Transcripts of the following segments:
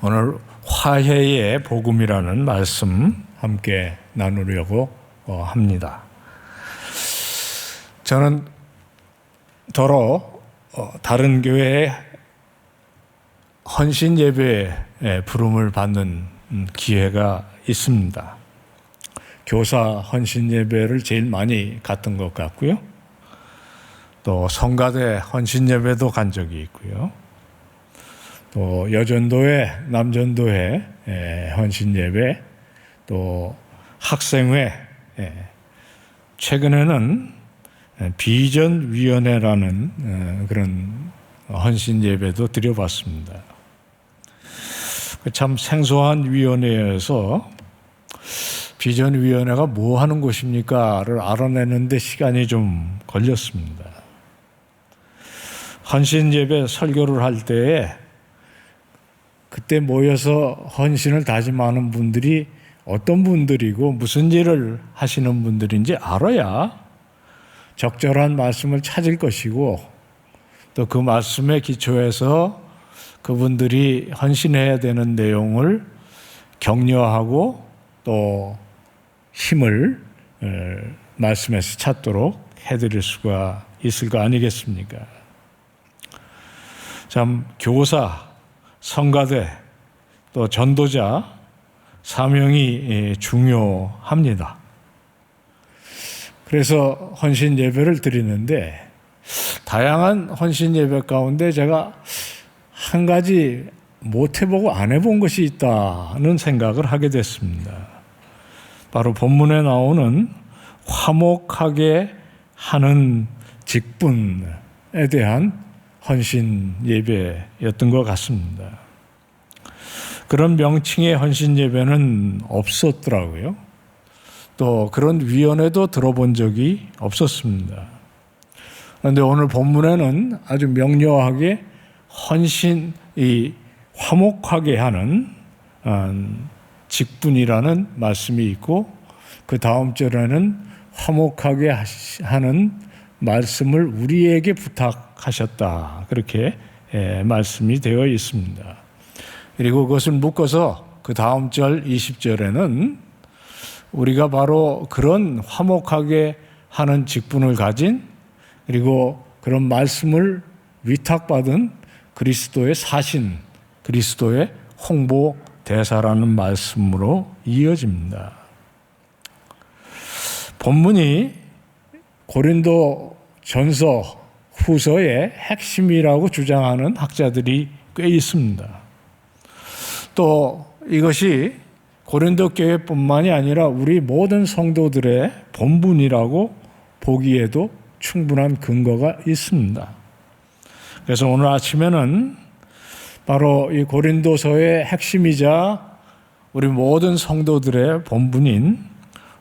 오늘 화해의 복음이라는 말씀 함께 나누려고 합니다. 저는 더러 다른 교회의 헌신 예배에 부름을 받는 기회가 있습니다. 교사 헌신 예배를 제일 많이 갔던 것 같고요. 또 성가대 헌신 예배도 간 적이 있고요. 또 여전도회, 남전도회 헌신 예배, 또 학생회, 최근에는 비전위원회라는 그런 헌신 예배도 드려봤습니다. 참 생소한 위원회여서 비전위원회가 뭐 하는 곳입니까를 알아내는데 시간이 좀 걸렸습니다. 헌신 예배 설교를 할 때에 그때 모여서 헌신을 다짐하는 분들이 어떤 분들이고 무슨 일을 하시는 분들인지 알아야 적절한 말씀을 찾을 것이고 또 그 말씀에 기초해서 그분들이 헌신해야 되는 내용을 격려하고 또 힘을 말씀에서 찾도록 해드릴 수가 있을 거 아니겠습니까? 참 교사, 성가대, 또 전도자 사명이 중요합니다. 그래서 헌신 예배를 드리는데 다양한 헌신 예배 가운데 제가 한 가지 못 해보고 안 해본 것이 있다는 생각을 하게 됐습니다. 바로 본문에 나오는 화목하게 하는 직분에 대한 헌신 예배였던 것 같습니다. 그런 명칭의 헌신 예배는 없었더라고요. 또 그런 위원회도 들어본 적이 없었습니다. 그런데 오늘 본문에는 아주 명료하게 헌신이 화목하게 하는 직분이라는 말씀이 있고 그 다음 절에는 화목하게 하는 말씀을 우리에게 부탁하셨다. 그렇게 말씀이 되어 있습니다. 그리고 그것을 묶어서 그 다음 절 20절에는 우리가 바로 그런 화목하게 하는 직분을 가진 그리고 그런 말씀을 위탁받은 그리스도의 사신, 그리스도의 홍보 대사라는 말씀으로 이어집니다. 본문이 고린도 전서 후서의 핵심이라고 주장하는 학자들이 꽤 있습니다. 또 이것이 고린도 교회뿐만이 아니라 우리 모든 성도들의 본분이라고 보기에도 충분한 근거가 있습니다. 그래서 오늘 아침에는 바로 이 고린도서의 핵심이자 우리 모든 성도들의 본분인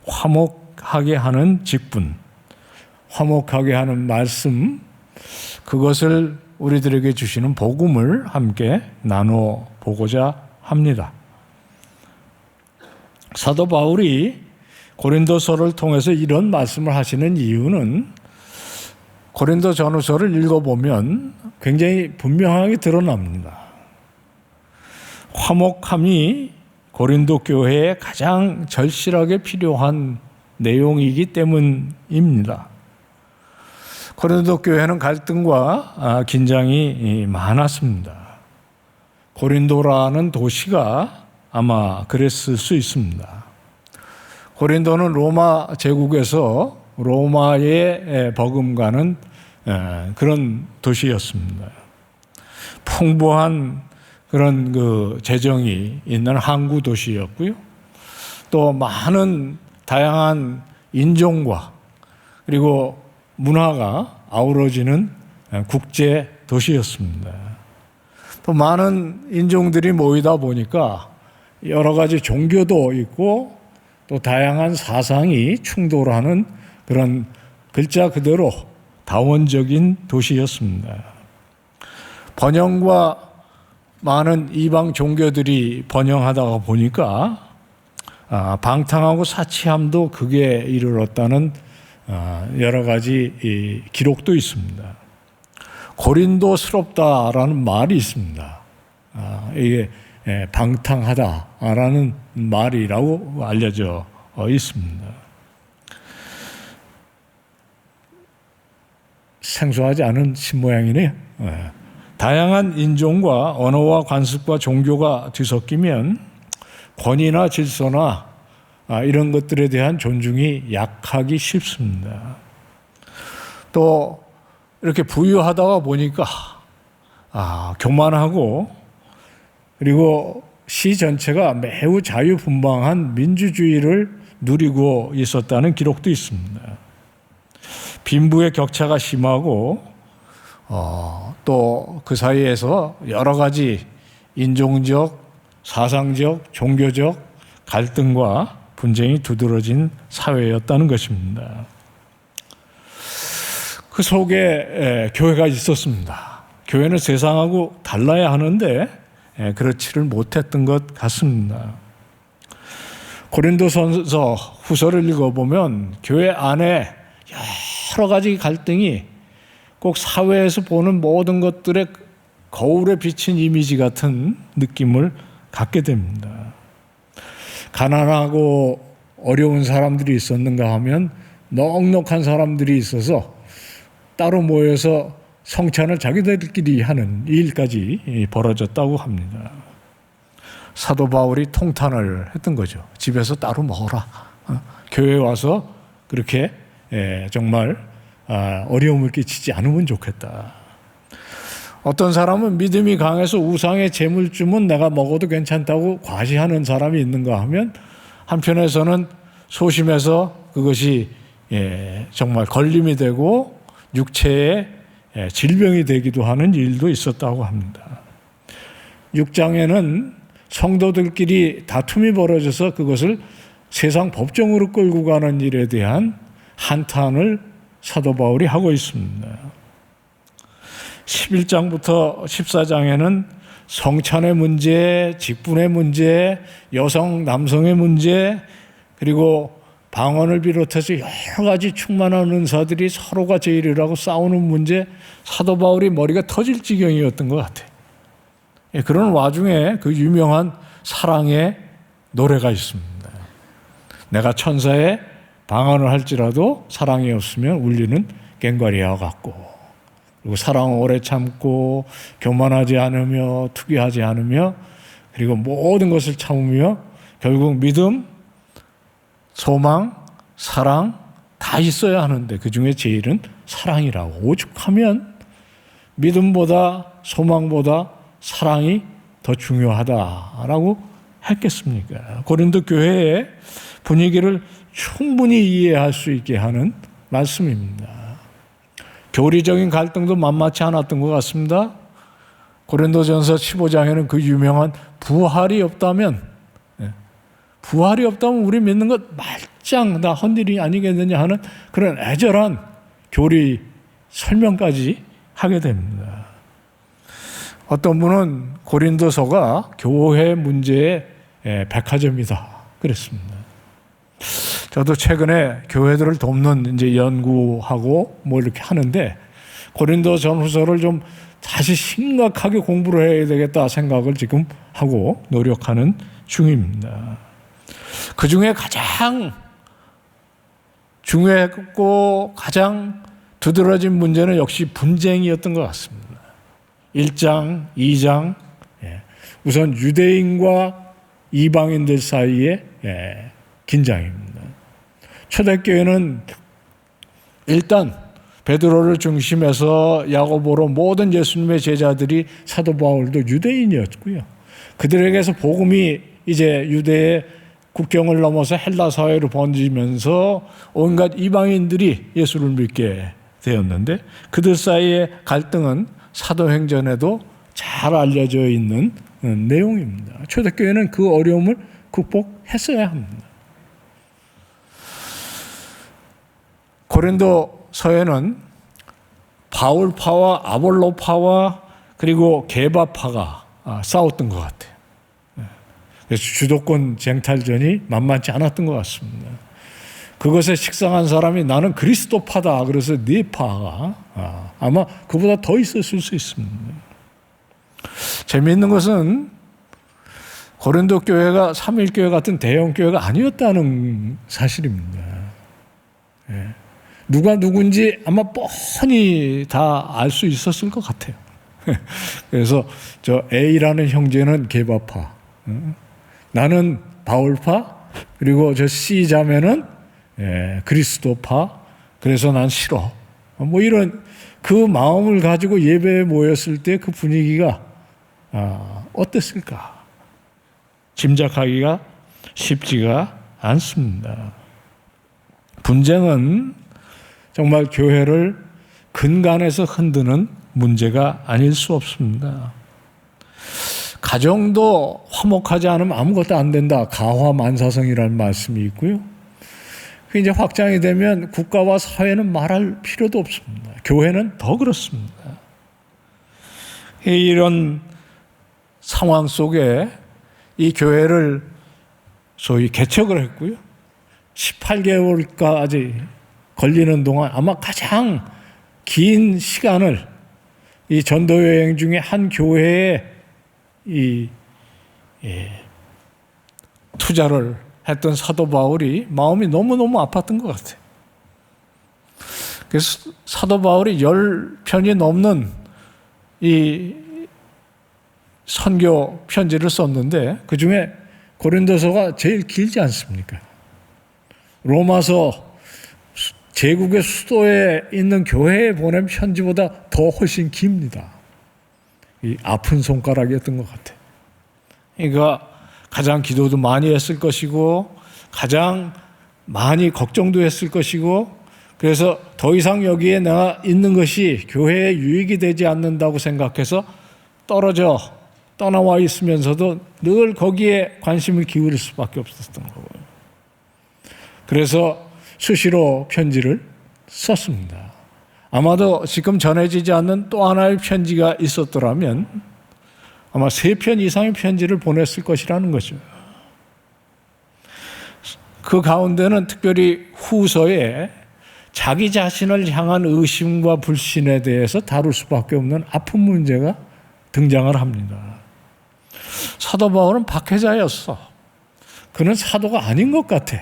화목하게 하는 직분, 화목하게 하는 말씀, 그것을 우리들에게 주시는 복음을 함께 나눠보고자 합니다. 사도 바울이 고린도서를 통해서 이런 말씀을 하시는 이유는 고린도 전후서를 읽어보면 굉장히 분명하게 드러납니다. 화목함이 고린도 교회에 가장 절실하게 필요한 내용이기 때문입니다. 고린도 교회는 갈등과 긴장이 많았습니다. 고린도라는 도시가 아마 그랬을 수 있습니다. 고린도는 로마 제국에서 로마에 버금가는 그런 도시였습니다. 풍부한 그런 그 재정이 있는 항구 도시였고요. 또 많은 다양한 인종과 그리고 문화가 아우러지는 국제 도시였습니다. 또 많은 인종들이 모이다 보니까 여러 가지 종교도 있고 또 다양한 사상이 충돌하는 그런 글자 그대로 다원적인 도시였습니다. 번영과 많은 이방 종교들이 번영하다가 보니까 방탕하고 사치함도 극에 이르렀다는 여러 가지 기록도 있습니다. 고린도스럽다라는 말이 있습니다. 이게 방탕하다라는 말이라고 알려져 있습니다. 생소하지 않은 신모양이네요. 다양한 인종과 언어와 관습과 종교가 뒤섞이면 권위나 질서나 이런 것들에 대한 존중이 약하기 쉽습니다. 또 이렇게 부유하다가 보니까 교만하고 그리고 시 전체가 매우 자유분방한 민주주의를 누리고 있었다는 기록도 있습니다. 빈부의 격차가 심하고 또 그 사이에서 여러 가지 인종적, 사상적, 종교적 갈등과 분쟁이 두드러진 사회였다는 것입니다. 그 속에 교회가 있었습니다. 교회는 세상하고 달라야 하는데 그렇지를 못했던 것 같습니다. 고린도전서 후서를 읽어보면 교회 안에 여러 가지 갈등이 꼭 사회에서 보는 모든 것들의 거울에 비친 이미지 같은 느낌을 갖게 됩니다. 가난하고 어려운 사람들이 있었는가 하면 넉넉한 사람들이 있어서 따로 모여서 성찬을 자기들끼리 하는 일까지 벌어졌다고 합니다. 사도 바울이 통탄을 했던 거죠. 집에서 따로 먹어라. 교회에 와서 그렇게 정말 어려움을 끼치지 않으면 좋겠다. 어떤 사람은 믿음이 강해서 우상의 제물쯤은 내가 먹어도 괜찮다고 과시하는 사람이 있는가 하면 한편에서는 소심해서 그것이 정말 걸림이 되고 육체에 질병이 되기도 하는 일도 있었다고 합니다. 6장에는 성도들끼리 다툼이 벌어져서 그것을 세상 법정으로 끌고 가는 일에 대한 한탄을 사도 바울이 하고 있습니다. 11장부터 14장에는 성찬의 문제, 직분의 문제, 여성, 남성의 문제, 그리고 방언을 비롯해서 여러 가지 충만한 은사들이 서로가 제일이라고 싸우는 문제, 사도 바울이 머리가 터질 지경이었던 것 같아요. 그런 와중에 그 유명한 사랑의 노래가 있습니다. 내가 천사의 방언을 할지라도 사랑이 없으면 울리는 꽹과리와 같고, 그리고 사랑은 오래 참고 교만하지 않으며 투기하지 않으며 그리고 모든 것을 참으며 결국 믿음, 소망, 사랑 다 있어야 하는데 그 중에 제일은 사랑이라고. 오죽하면 믿음보다 소망보다 사랑이 더 중요하다라고 했겠습니까? 고린도 교회의 분위기를 충분히 이해할 수 있게 하는 말씀입니다. 교리적인 갈등도 만만치 않았던 것 같습니다. 고린도전서 15장에는 그 유명한 부활이 없다면 우리 믿는 것 말짱 다 헌일이 아니겠느냐 하는 그런 애절한 교리 설명까지 하게 됩니다. 어떤 분은 고린도서가 교회 문제의 백화점이다 그랬습니다. 저도 최근에 교회들을 돕는 이제 연구하고 뭐 이렇게 하는데 고린도 전후서를 좀 다시 심각하게 공부를 해야 되겠다 생각을 지금 하고 노력하는 중입니다. 그 중에 가장 중요했고 가장 두드러진 문제는 역시 분쟁이었던 것 같습니다. 1장, 2장, 우선 유대인과 이방인들 사이의 긴장입니다. 초대교회는 일단 베드로를 중심해서 야고보로 모든 예수님의 제자들이 사도 바울도 유대인이었고요. 그들에게서 복음이 이제 유대의 국경을 넘어서 헬라 사회로 번지면서 온갖 이방인들이 예수를 믿게 되었는데 그들 사이의 갈등은 사도행전에도 잘 알려져 있는 내용입니다. 초대교회는 그 어려움을 극복했어야 합니다. 고린도서에는 바울파와 아볼로파와 그리고 게바파가 싸웠던 것 같아요. 그래서 주도권 쟁탈전이 만만치 않았던 것 같습니다. 그것에 식상한 사람이 나는 그리스도파다. 그래서 네 파가 아마 그보다 더 있었을 수 있습니다. 재미있는 것은 고린도 교회가 삼일교회 같은 대형 교회가 아니었다는 사실입니다. 예. 누가 누군지 아마 뻔히 다 알 수 있었을 것 같아요. 그래서 저 A라는 형제는 게바파, 나는 바울파, 그리고 저 C 자매는 그리스도파, 그래서 난 싫어. 뭐 이런 그 마음을 가지고 예배에 모였을 때 그 분위기가 어땠을까? 짐작하기가 쉽지가 않습니다. 분쟁은 정말 교회를 근간에서 흔드는 문제가 아닐 수 없습니다. 가정도 화목하지 않으면 아무것도 안 된다. 가화만사성이라는 말씀이 있고요. 그 이제 확장이 되면 국가와 사회는 말할 필요도 없습니다. 교회는 더 그렇습니다. 이런 상황 속에 이 교회를 소위 개척을 했고요. 18개월까지 걸리는 동안 아마 가장 긴 시간을 이 전도 여행 중에 한 교회에 투자를 했던 사도 바울이 마음이 너무너무 아팠던 것 같아요. 그래서 사도 바울이 10편이 넘는 이 선교 편지를 썼는데 그 중에 고린도서가 제일 길지 않습니까? 로마서 제국의 수도에 있는 교회에 보낸 편지보다 더 훨씬 깁니다. 이 아픈 손가락이었던 것 같아요. 그러니까 가장 기도도 많이 했을 것이고 가장 많이 걱정도 했을 것이고 그래서 더 이상 여기에 내가 있는 것이 교회에 유익이 되지 않는다고 생각해서 떠나와 있으면서도 늘 거기에 관심을 기울일 수밖에 없었던 거고요. 그래서 수시로 편지를 썼습니다. 아마도 지금 전해지지 않는 또 하나의 편지가 있었더라면 아마 3편 이상의 편지를 보냈을 것이라는 거죠. 그 가운데는 특별히 후서에 자기 자신을 향한 의심과 불신에 대해서 다룰 수밖에 없는 아픈 문제가 등장을 합니다. 사도 바울은 박해자였어. 그는 사도가 아닌 것 같아.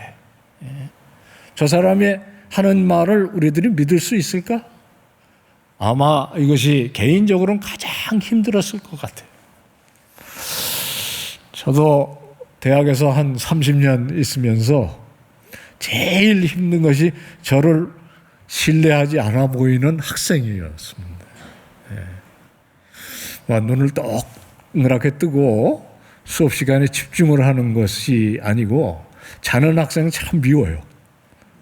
저 사람이 하는 말을 우리들이 믿을 수 있을까? 아마 이것이 개인적으로는 가장 힘들었을 것 같아요. 저도 대학에서 한 30년 있으면서 제일 힘든 것이 저를 신뢰하지 않아 보이는 학생이었습니다. 눈을 동그랗게 뜨고 수업 시간에 집중을 하는 것이 아니고 자는 학생은 참 미워요.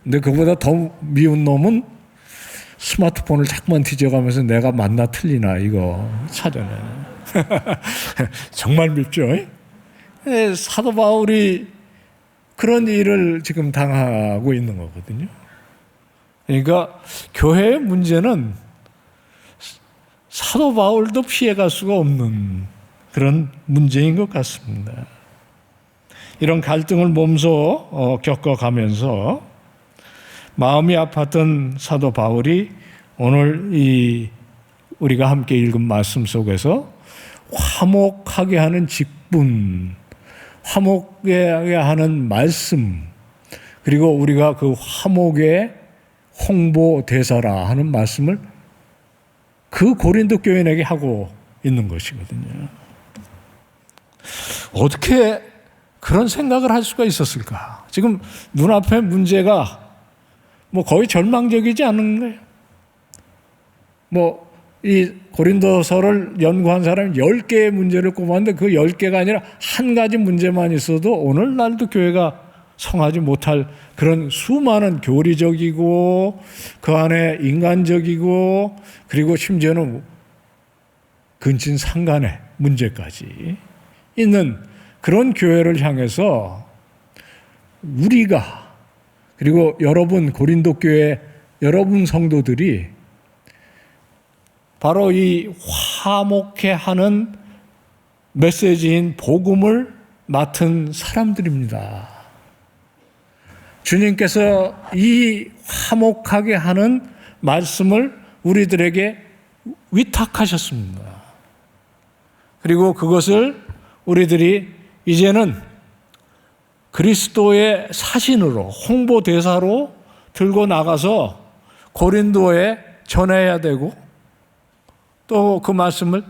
근데 그보다 더 미운 놈은 스마트폰을 자꾸만 뒤져가면서 내가 맞나 틀리나 이거 찾아내. 정말 밉죠. 사도 바울이 그런 일을 지금 당하고 있는 거거든요. 그러니까 교회의 문제는 사도 바울도 피해갈 수가 없는 그런 문제인 것 같습니다. 이런 갈등을 몸소 겪어가면서 마음이 아팠던 사도 바울이 오늘 우리가 함께 읽은 말씀 속에서 화목하게 하는 직분, 화목하게 하는 말씀, 그리고 우리가 그 화목의 홍보 대사라 하는 말씀을 그 고린도 교인에게 하고 있는 것이거든요. 어떻게 그런 생각을 할 수가 있었을까? 지금 눈앞에 문제가 거의 절망적이지 않은 거예요. 이 고린도서를 연구한 사람이 10개의 문제를 꼽았는데 그 10개가 아니라 한 가지 문제만 있어도 오늘날도 교회가 성하지 못할 그런 수많은 교리적이고 그 안에 인간적이고 그리고 심지어는 근친상간의 문제까지 있는 그런 교회를 향해서 우리가 그리고 여러분 고린도 교회 여러분 성도들이 바로 이 화목해 하는 메시지인 복음을 맡은 사람들입니다. 주님께서 이 화목하게 하는 말씀을 우리들에게 위탁하셨습니다. 그리고 그것을 우리들이 이제는 그리스도의 사신으로, 홍보대사로 들고 나가서 고린도에 전해야 되고 또 그 말씀을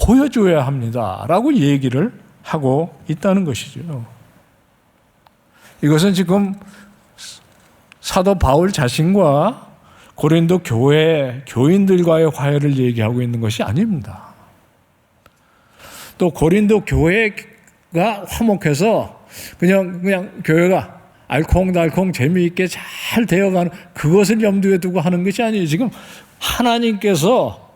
보여줘야 합니다 라고 얘기를 하고 있다는 것이죠. 이것은 지금 사도 바울 자신과 고린도 교회 교인들과의 화해를 얘기하고 있는 것이 아닙니다. 또 고린도 교회가 화목해서 그냥 교회가 알콩달콩 재미있게 잘 되어가는 그것을 염두에 두고 하는 것이 아니에요. 지금 하나님께서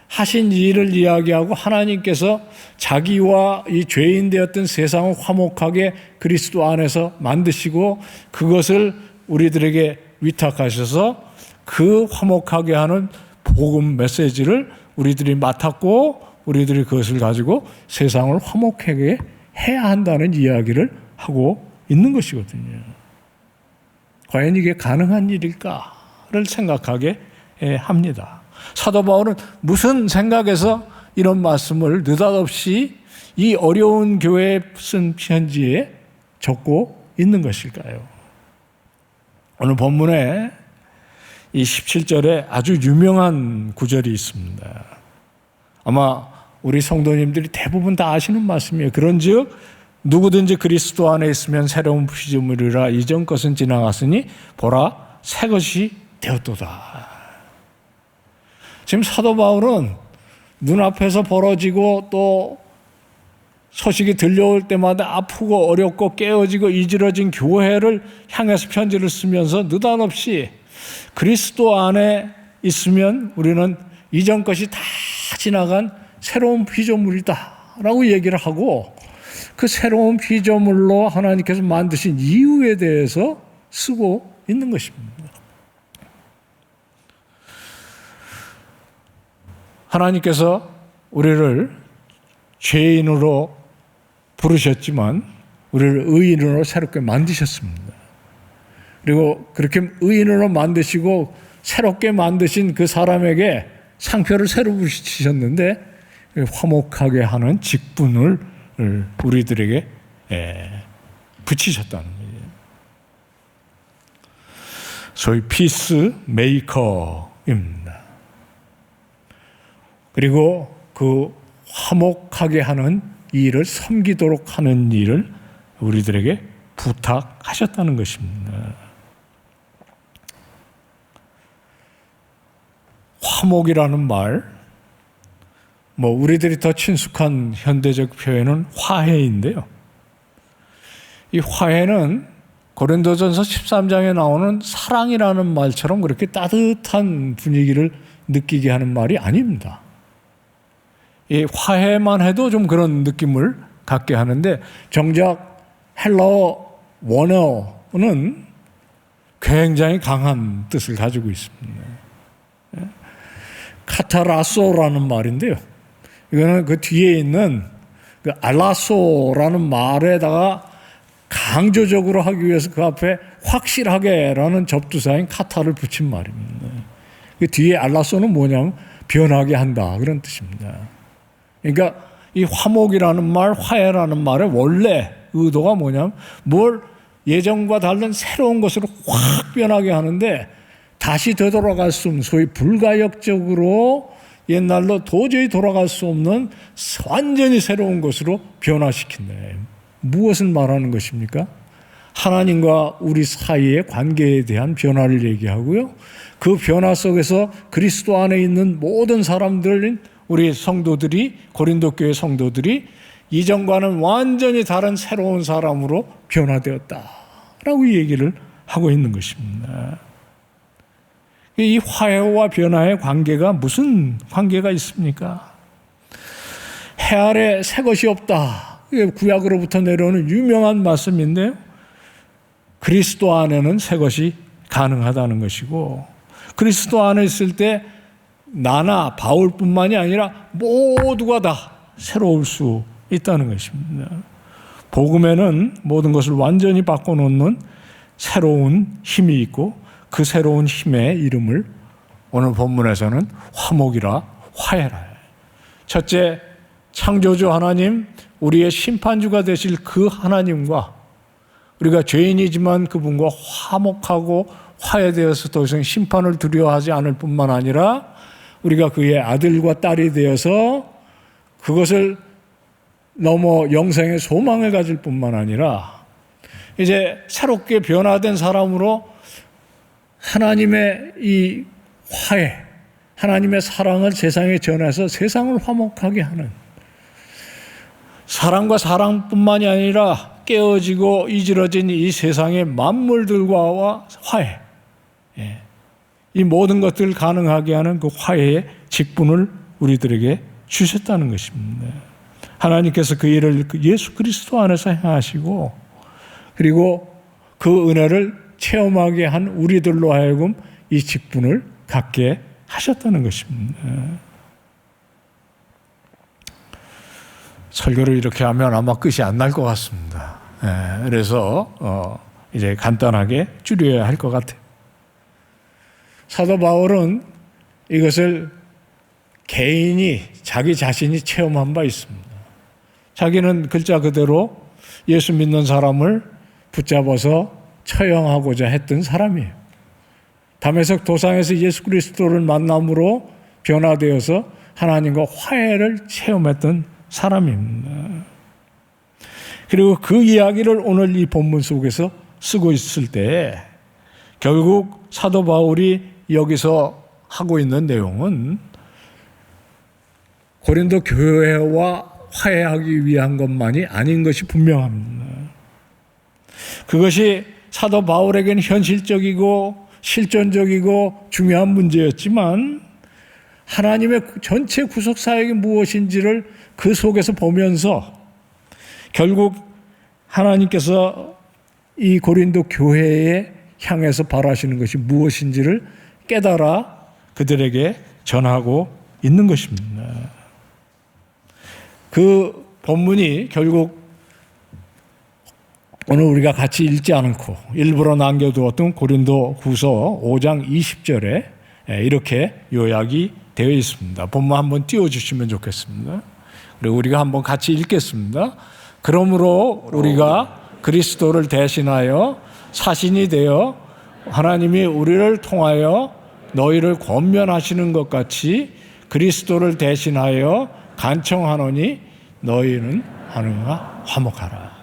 하신 일을 이야기하고 하나님께서 자기와 이 죄인 되었던 세상을 화목하게 그리스도 안에서 만드시고 그것을 우리들에게 위탁하셔서 그 화목하게 하는 복음 메시지를 우리들이 맡았고 우리들이 그것을 가지고 세상을 화목하게 해야 한다는 이야기를 하고 있는 것이거든요. 과연 이게 가능한 일일까를 생각하게 합니다. 사도 바울은 무슨 생각에서 이런 말씀을 느닷없이 이 어려운 교회에 쓴 편지에 적고 있는 것일까요? 오늘 본문에 이 17절에 아주 유명한 구절이 있습니다. 아마 우리 성도님들이 대부분 다 아시는 말씀이에요. 그런즉 누구든지 그리스도 안에 있으면 새로운 피조물이라 이전 것은 지나갔으니 보라 새 것이 되었도다. 지금 사도 바울은 눈앞에서 벌어지고 또 소식이 들려올 때마다 아프고 어렵고 깨어지고 이지러진 교회를 향해서 편지를 쓰면서 느닷없이 그리스도 안에 있으면 우리는 이전 것이 다 지나간 새로운 피조물이다 라고 얘기를 하고 그 새로운 피조물로 하나님께서 만드신 이유에 대해서 쓰고 있는 것입니다. 하나님께서 우리를 죄인으로 부르셨지만 우리를 의인으로 새롭게 만드셨습니다. 그리고 그렇게 의인으로 만드시고 새롭게 만드신 그 사람에게 상표를 새로 붙이셨는데 화목하게 하는 직분을 우리들에게 붙이셨다는 거예요. 소위 피스 메이커입니다. 그리고 그 화목하게 하는 일을 섬기도록 하는 일을 우리들에게 부탁하셨다는 것입니다. 화목이라는 말, 우리들이 더 친숙한 현대적 표현은 화해인데요. 이 화해는 고린도전서 13장에 나오는 사랑이라는 말처럼 그렇게 따뜻한 분위기를 느끼게 하는 말이 아닙니다. 이 화해만 해도 좀 그런 느낌을 갖게 하는데 정작 헬라어 원어는 굉장히 강한 뜻을 가지고 있습니다. 카타라소라는 말인데요. 이거는 그 뒤에 있는 그 알라소라는 말에다가 강조적으로 하기 위해서 그 앞에 확실하게라는 접두사인 카타를 붙인 말입니다. 그 뒤에 알라소는 뭐냐면 변하게 한다 그런 뜻입니다. 그러니까 이 화목이라는 말, 화해라는 말의 원래 의도가 뭐냐면 뭘 예전과 다른 새로운 것으로 확 변하게 하는데 다시 되돌아갈 수 없는 소위 불가역적으로 옛날로 도저히 돌아갈 수 없는 완전히 새로운 것으로 변화시킨다. 무엇을 말하는 것입니까? 하나님과 우리 사이의 관계에 대한 변화를 얘기하고요. 그 변화 속에서 그리스도 안에 있는 모든 사람들인 우리 성도들이 고린도 교회 성도들이 이전과는 완전히 다른 새로운 사람으로 변화되었다라고 얘기를 하고 있는 것입니다. 이 화해와 변화의 관계가 무슨 관계가 있습니까? 해 아래 새 것이 없다. 이게 구약으로부터 내려오는 유명한 말씀인데요. 그리스도 안에는 새 것이 가능하다는 것이고 그리스도 안에 있을 때 나나 바울뿐만이 아니라 모두가 다 새로울 수 있다는 것입니다. 복음에는 모든 것을 완전히 바꿔놓는 새로운 힘이 있고 그 새로운 힘의 이름을 오늘 본문에서는 화목이라 화해라. 첫째, 창조주 하나님 우리의 심판주가 되실 그 하나님과 우리가 죄인이지만 그분과 화목하고 화해되어서 더 이상 심판을 두려워하지 않을 뿐만 아니라 우리가 그의 아들과 딸이 되어서 그것을 넘어 영생의 소망을 가질 뿐만 아니라 이제 새롭게 변화된 사람으로 하나님의 이 화해, 하나님의 사랑을 세상에 전해서 세상을 화목하게 하는, 사랑과 사랑뿐만이 아니라 깨어지고 이지러진 이 세상의 만물들과와 화해, 이 모든 것들을 가능하게 하는 그 화해의 직분을 우리들에게 주셨다는 것입니다. 하나님께서 그 일을 예수 그리스도 안에서 행하시고, 그리고 그 은혜를 체험하게 한 우리들로 하여금 이 직분을 갖게 하셨다는 것입니다. 설교를 이렇게 하면 아마 끝이 안 날 것 같습니다. 그래서 이제 간단하게 줄여야 할 것 같아요. 사도 바울은 이것을 개인이 자기 자신이 체험한 바 있습니다. 자기는 글자 그대로 예수 믿는 사람을 붙잡아서 처형하고자 했던 사람이에요. 다메섹 도상에서 예수 그리스도를 만남으로 변화되어서 하나님과 화해를 체험했던 사람입니다. 그리고 그 이야기를 오늘 이 본문 속에서 쓰고 있을 때 결국 사도 바울이 여기서 하고 있는 내용은 고린도 교회와 화해하기 위한 것만이 아닌 것이 분명합니다. 그것이 사도 바울에게는 현실적이고 실존적이고 중요한 문제였지만 하나님의 전체 구속사역이 무엇인지를 그 속에서 보면서 결국 하나님께서 이 고린도 교회에 향해서 바라시는 것이 무엇인지를 깨달아 그들에게 전하고 있는 것입니다. 그 본문이 결국 오늘 우리가 같이 읽지 않고 일부러 남겨두었던 고린도 후서 5장 20절에 이렇게 요약이 되어 있습니다. 본문 한번 띄워주시면 좋겠습니다. 그리고 우리가 한번 같이 읽겠습니다. 그러므로 우리가 그리스도를 대신하여 사신이 되어 하나님이 우리를 통하여 너희를 권면하시는 것 같이 그리스도를 대신하여 간청하노니 너희는 하느냐 화목하라.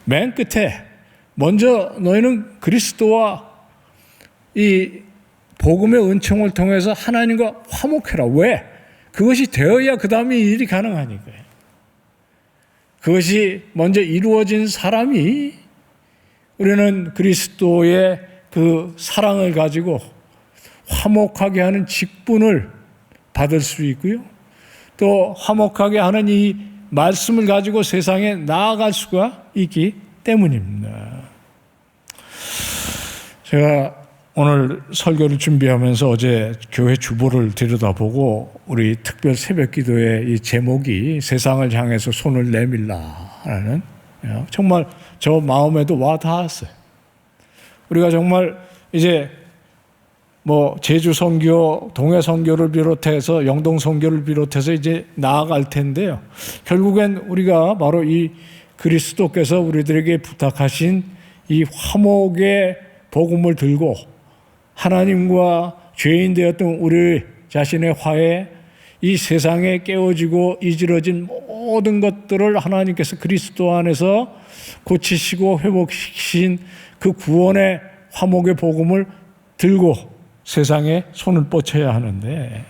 맨 끝에 먼저 너희는 그리스도와 이 복음의 은총을 통해서 하나님과 화목해라. 왜? 그것이 되어야 그 다음에 일이 가능하니까요. 그것이 먼저 이루어진 사람이 우리는 그리스도의 그 사랑을 가지고 화목하게 하는 직분을 받을 수 있고요. 또 화목하게 하는 이 말씀을 가지고 세상에 나아갈 수가 있기 때문입니다. 제가 오늘 설교를 준비하면서 어제 교회 주보를 들여다보고 우리 특별 새벽 기도의 이 제목이 세상을 향해서 손을 내밀라라는, 정말 저 마음에도 와 닿았어요. 우리가 정말 이제 뭐 제주 선교, 동해 선교를 비롯해서 영동 선교를 비롯해서 이제 나아갈 텐데요. 결국엔 우리가 바로 이 그리스도께서 우리들에게 부탁하신 이 화목의 복음을 들고 하나님과 죄인 되었던 우리 자신의 화해, 이 세상에 깨어지고 이지러진 모든 것들을 하나님께서 그리스도 안에서 고치시고 회복시키신 그 구원의 화목의 복음을 들고 세상에 손을 뻗쳐야 하는데,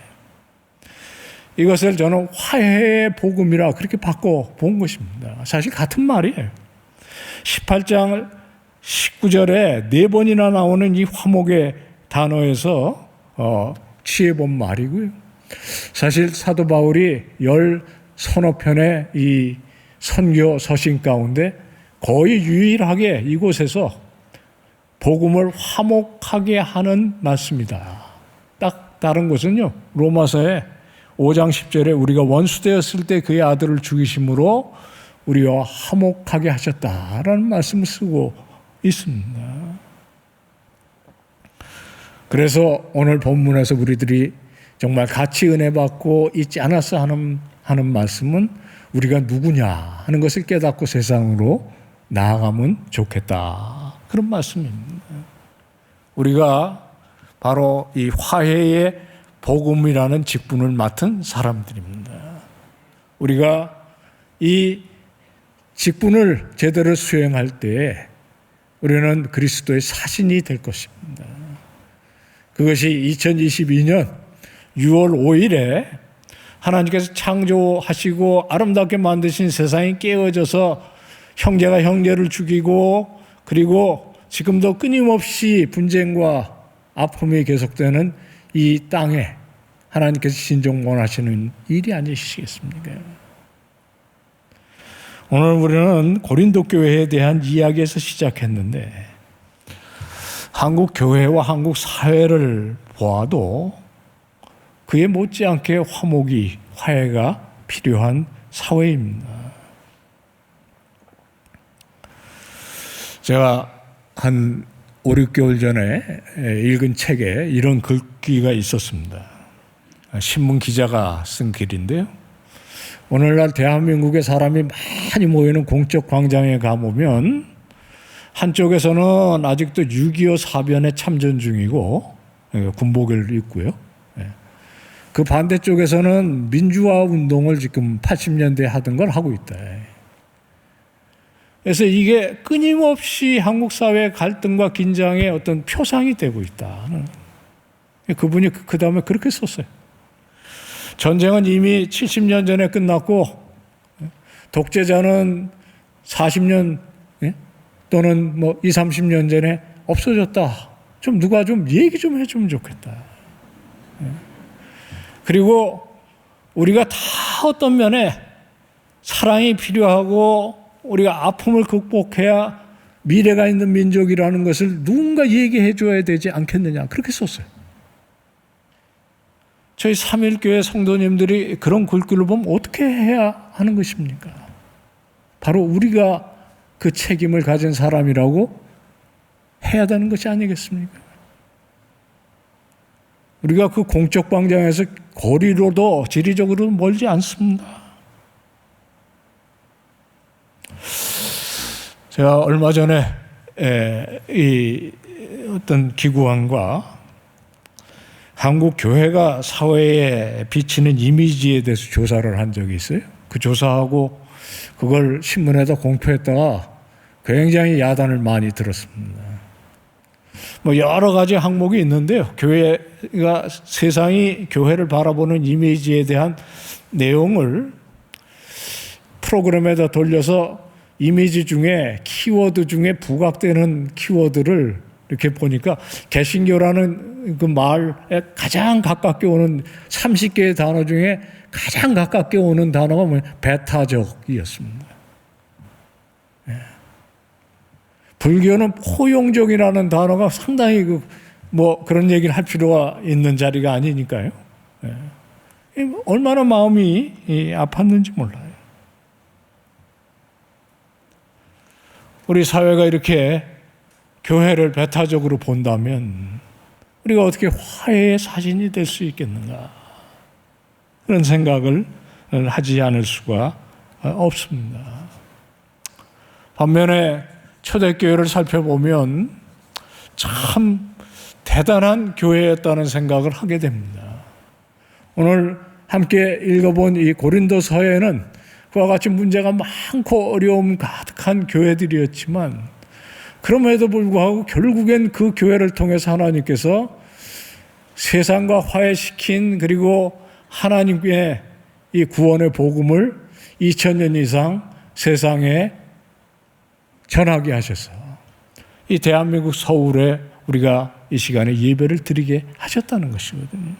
이것을 저는 화해의 복음이라 그렇게 바꿔 본 것입니다. 사실 같은 말이에요. 18장 19절에 4번이나 나오는 이 화목의 단어에서 취해본 말이고요. 사실 사도 바울이 10서너 편의 이 선교 서신 가운데 거의 유일하게 이곳에서 복음을 화목하게 하는 말씀이다. 딱 다른 곳은요, 로마서에 5장 10절에 우리가 원수되었을 때 그의 아들을 죽이심으로 우리와 화목하게 하셨다라는 말씀을 쓰고 있습니다. 그래서 오늘 본문에서 우리들이 정말 같이 은혜 받고 있지 않았어 하는 말씀은 우리가 누구냐 하는 것을 깨닫고 세상으로 나아가면 좋겠다. 그런 말씀입니다. 우리가 바로 이 화해의 복음이라는 직분을 맡은 사람들입니다. 우리가 이 직분을 제대로 수행할 때 우리는 그리스도의 사신이 될 것입니다. 그것이 2022년 6월 5일에 하나님께서 창조하시고 아름답게 만드신 세상이 깨어져서 형제가 형제를 죽이고 그리고 지금도 끊임없이 분쟁과 아픔이 계속되는 이 땅에 하나님께서 신종원하시는 일이 아니시겠습니까? 오늘 우리는 고린도 교회에 대한 이야기에서 시작했는데 한국 교회와 한국 사회를 보아도 그에 못지않게 화해가 필요한 사회입니다. 제가 한 5, 6개월 전에 읽은 책에 이런 글귀가 있었습니다. 신문 기자가 쓴 글인데요. 오늘날 대한민국에 사람이 많이 모이는 공적 광장에 가보면 한쪽에서는 아직도 6.25 사변에 참전 중이고 군복을 입고요. 그 반대쪽에서는 민주화 운동을 지금 80년대에 하던 걸 하고 있다. 그래서 이게 끊임없이 한국 사회의 갈등과 긴장의 어떤 표상이 되고 있다. 그분이 그 다음에 그렇게 썼어요. 전쟁은 이미 70년 전에 끝났고 독재자는 40년 또는 뭐 20, 30년 전에 없어졌다. 좀 누가 좀 얘기 좀 해주면 좋겠다. 그리고 우리가 다 어떤 면에 사랑이 필요하고 우리가 아픔을 극복해야 미래가 있는 민족이라는 것을 누군가 얘기해 줘야 되지 않겠느냐. 그렇게 썼어요. 저희 3.1교회 성도님들이 그런 글귀를 보면 어떻게 해야 하는 것입니까? 바로 우리가 그 책임을 가진 사람이라고 해야 되는 것이 아니겠습니까? 우리가 그 공적 광장에서 거리로도 지리적으로도 멀지 않습니다. 제가 얼마 전에 이 어떤 기구안과 한국 교회가 사회에 비치는 이미지에 대해서 조사를 한 적이 있어요. 그 조사하고 그걸 신문에다 공표했다가 굉장히 야단을 많이 들었습니다. 뭐 여러 가지 항목이 있는데요. 교회가 세상이 교회를 바라보는 이미지에 대한 내용을 프로그램에다 돌려서 이미지 중에 키워드 중에 부각되는 키워드를 이렇게 보니까 개신교라는 그 말에 가장 가깝게 오는 30개의 단어 중에 가장 가깝게 오는 단어가 뭐냐면 배타적이었습니다. 불교는 포용적이라는 단어가 상당히 뭐 그런 얘기를 할 필요가 있는 자리가 아니니까요. 얼마나 마음이 아팠는지 몰라요. 우리 사회가 이렇게 교회를 배타적으로 본다면 우리가 어떻게 화해의 사신이 될 수 있겠는가? 그런 생각을 하지 않을 수가 없습니다. 반면에 초대교회를 살펴보면 참 대단한 교회였다는 생각을 하게 됩니다. 오늘 함께 읽어본 이 고린도서에는 그와 같이 문제가 많고 어려움 가득한 교회들이었지만 그럼에도 불구하고 결국엔 그 교회를 통해서 하나님께서 세상과 화해시킨 그리고 하나님의 이 구원의 복음을 2000년 이상 세상에 전하게 하셔서 이 대한민국 서울에 우리가 이 시간에 예배를 드리게 하셨다는 것이거든요.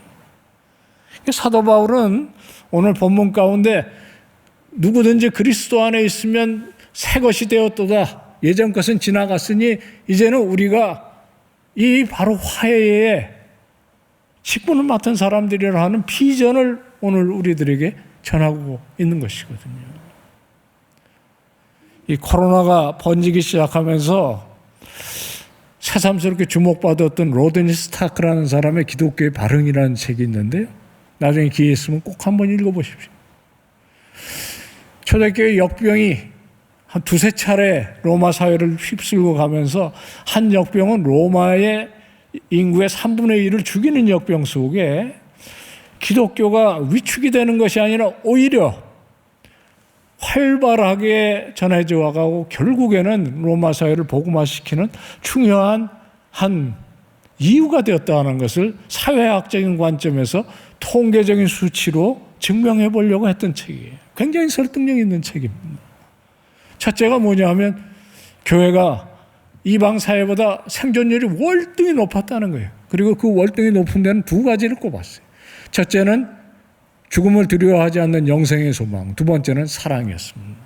사도 바울은 오늘 본문 가운데 누구든지 그리스도 안에 있으면 새 것이 되었도다. 예전 것은 지나갔으니 이제는 우리가 이 바로 화해의 직분을 맡은 사람들이라 하는 비전을 오늘 우리들에게 전하고 있는 것이거든요. 이 코로나가 번지기 시작하면서 새삼스럽게 주목받았던 로드니 스타크라는 사람의 기독교의 발흥이라는 책이 있는데요. 나중에 기회 있으면 꼭 한번 읽어보십시오. 초대교회 역병이 한 두세 차례 로마 사회를 휩쓸고 가면서 한 역병은 로마의 인구의 3분의 1을 죽이는 역병 속에 기독교가 위축이 되는 것이 아니라 오히려 활발하게 전해져 와가고 결국에는 로마 사회를 복음화시키는 중요한 한 이유가 되었다는 것을 사회학적인 관점에서 통계적인 수치로 증명해 보려고 했던 책이에요. 굉장히 설득력 있는 책입니다. 첫째가 뭐냐면 교회가 이방 사회보다 생존율이 월등히 높았다는 거예요. 그리고 그 월등히 높은 데는 두 가지를 꼽았어요. 첫째는 죽음을 두려워하지 않는 영생의 소망, 두 번째는 사랑이었습니다.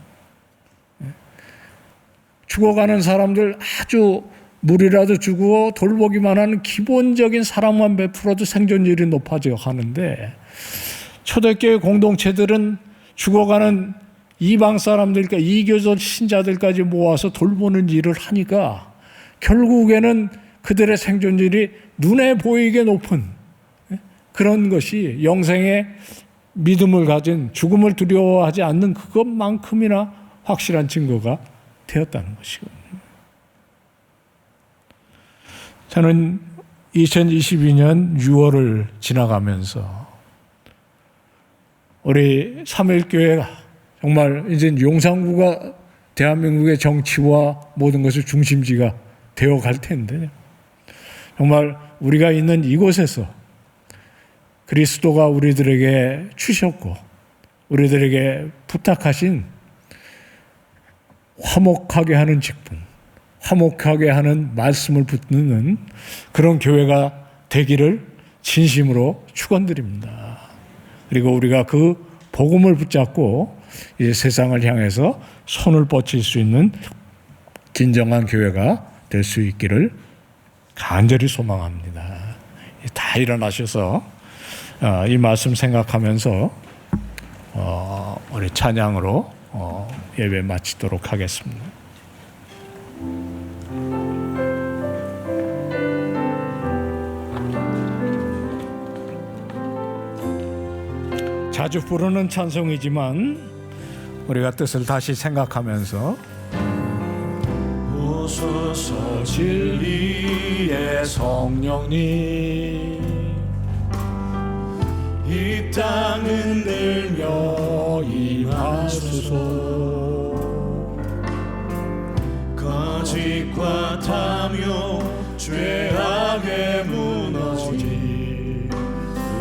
죽어가는 사람들 아주 물이라도 주고 돌보기만 하는 기본적인 사랑만 베풀어도 생존율이 높아져 가는데 초대교회 공동체들은 죽어가는 이방 사람들과 이교적 신자들까지 모아서 돌보는 일을 하니까 결국에는 그들의 생존율이 눈에 보이게 높은 그런 것이 영생의 믿음을 가진 죽음을 두려워하지 않는 그것만큼이나 확실한 증거가 되었다는 것이거든요. 저는 2022년 6월을 지나가면서 우리 삼일교회가 정말 이제 용산구가 대한민국의 정치와 모든 것의 중심지가 되어 갈 텐데 정말 우리가 있는 이곳에서 그리스도가 우리들에게 주셨고 우리들에게 부탁하신 화목하게 하는 직분, 화목하게 하는 말씀을 붙드는 그런 교회가 되기를 진심으로 축원드립니다. 그리고 우리가 그 복음을 붙잡고 이제 세상을 향해서 손을 뻗칠 수 있는 진정한 교회가 될 수 있기를 간절히 소망합니다. 다 일어나셔서 이 말씀 생각하면서 우리 찬양으로 예배 마치도록 하겠습니다. 자주 부르는 찬송이지만 우리가 뜻을 다시 생각하면서 오소서 진리의 성령님 이 땅 흔들며 임하소서 거짓과 탐욕 죄악에 무너진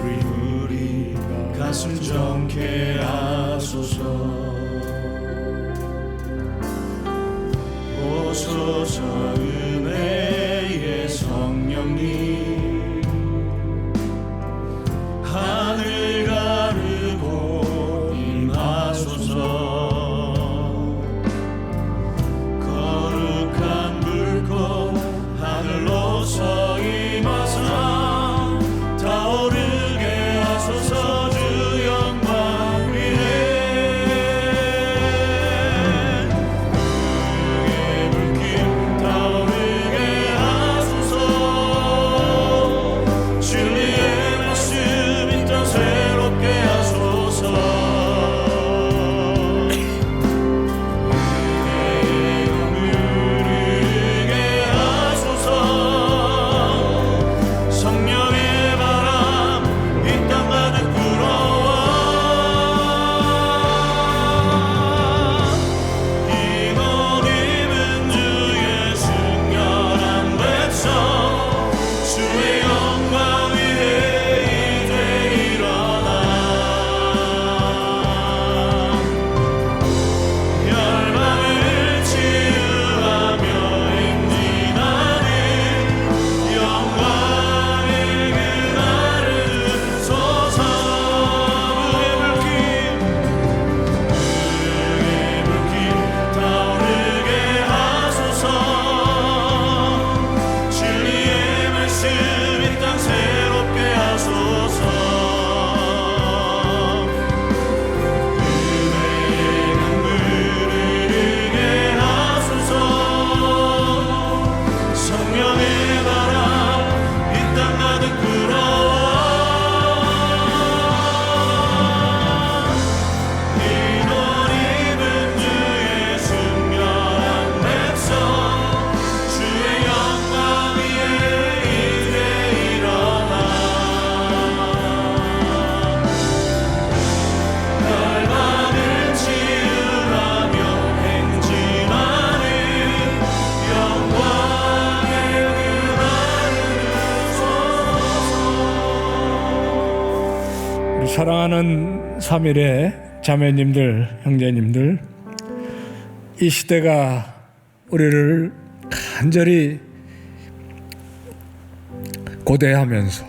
우리가 가슴 정케 하소서 오소서 은혜의 성령님 하늘 가르고 임하소서 거룩한 불꽃 하늘로서 임하사 타오르게 하소서 주 영광 위에 그의 불길 타오르게 하소서 사랑하는 3일의 자매님들, 형제님들, 이 시대가 우리를 간절히 고대하면서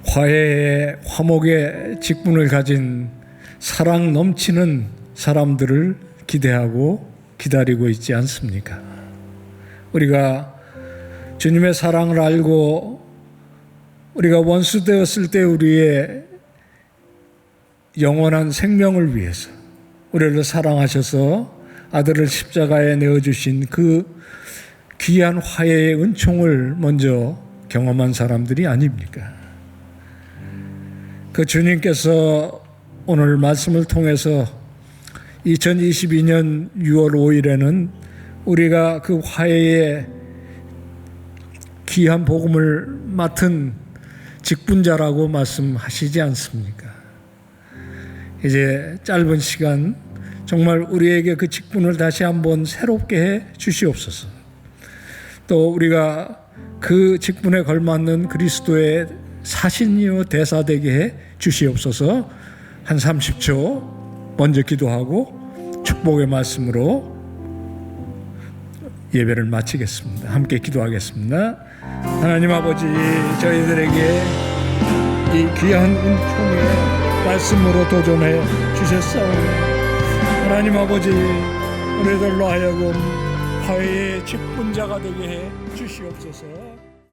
화해의 화목의 직분을 가진 사랑 넘치는 사람들을 기대하고 기다리고 있지 않습니까? 우리가 주님의 사랑을 알고 우리가 원수 되었을 때 우리의 영원한 생명을 위해서 우리를 사랑하셔서 아들을 십자가에 내어주신 그 귀한 화해의 은총을 먼저 경험한 사람들이 아닙니까? 그 주님께서 오늘 말씀을 통해서 2022년 6월 5일에는 우리가 그 화해의 귀한 복음을 맡은 직분자라고 말씀하시지 않습니까? 이제 짧은 시간 정말 우리에게 그 직분을 다시 한번 새롭게 해 주시옵소서. 또 우리가 그 직분에 걸맞는 그리스도의 사신이요 대사되게 해 주시옵소서. 한 30초 먼저 기도하고 축복의 말씀으로 예배를 마치겠습니다. 함께 기도하겠습니다. 하나님 아버지, 저희들에게 이 귀한 은총의 말씀으로 도전해 주셨사오니 하나님 아버지, 우리들로 하여금 화해의 직분자가 되게 해 주시옵소서.